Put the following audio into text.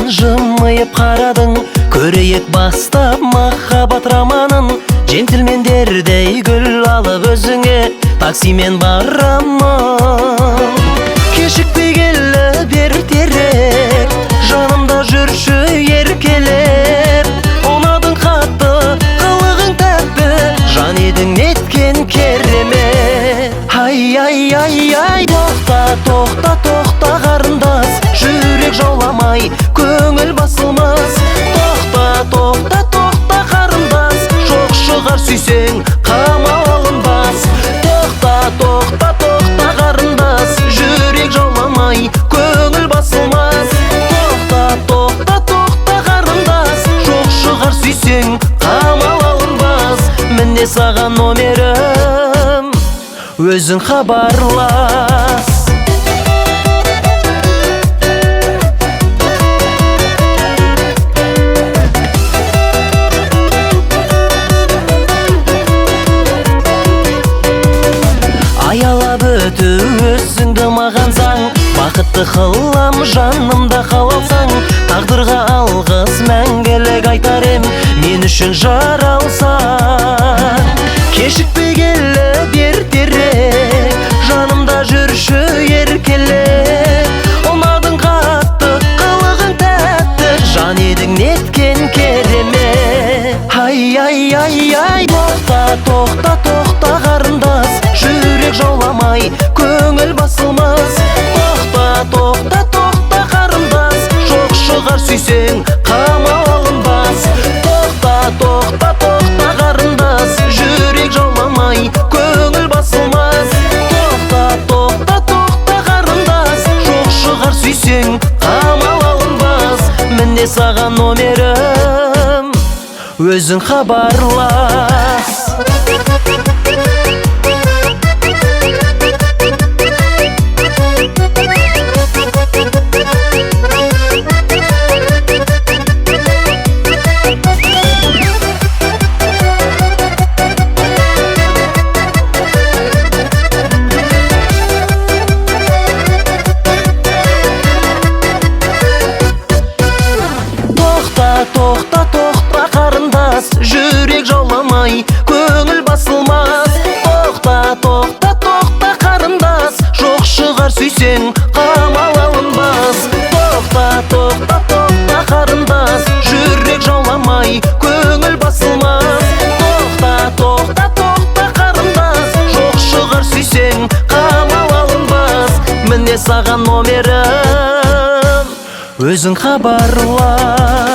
Маған жымайып қарадың, көрейік бастап махаббат романын. Джентльмендердей гүл алып өзіңе таксимен барамын. Кешікпей келіп ертерек, жанымда жүрші еркелеп. Ұнадың қатты, қылығың тәтті, жан едің неткен керемет. Ай, тоқта қарындас, жүрек жауламай, көңіл басылмас. Тоқта қарындас, жоқ шығар сүйсең, қамал алынбас. Тоқта қарындас, жүрек жауламай, көңіл басылмас. Тоқта қарындас, жоқ шығар сүйсең, қамал алынбас. Міне саған номерім, өзің хабарлас. Аялап өту өзіңді маған заң, бақытты қылам жанымда қалалсаң. Тағдырға алғыс мәңгілік айтар ем, мен үшін жаралсаң. Кешікпей келіп ертерек, жанымда жүрші еркелеп. Ұнадың қатты, қылығың тәтті, жан едің неткен керемет. Ай, тоқта қарындас, жүрек жауламай, көңіл басылмас. Тоқта қарындас, жоқ шығар сүйсең, қамал алынбас. Тоқта қарындас, жүрек жауламай, көңіл басылмас. Тоқта қарындас, жоқ шығар сүйсең, қамал алынбас. Міне саған номерім, өзің хабарлас. Тоқта қарындас, жүрек жауламай, көңіл басылмас. Тоқта қарындас, жоқ шығар сүйсең, қамал алынбас. Тоқта қарындас, жүрек жауламай, көңіл басылмас. Тоқта қарындас, жоқ шығар сүйсең, қамал алынбас. Міне саған номерім, өзің хабарлас.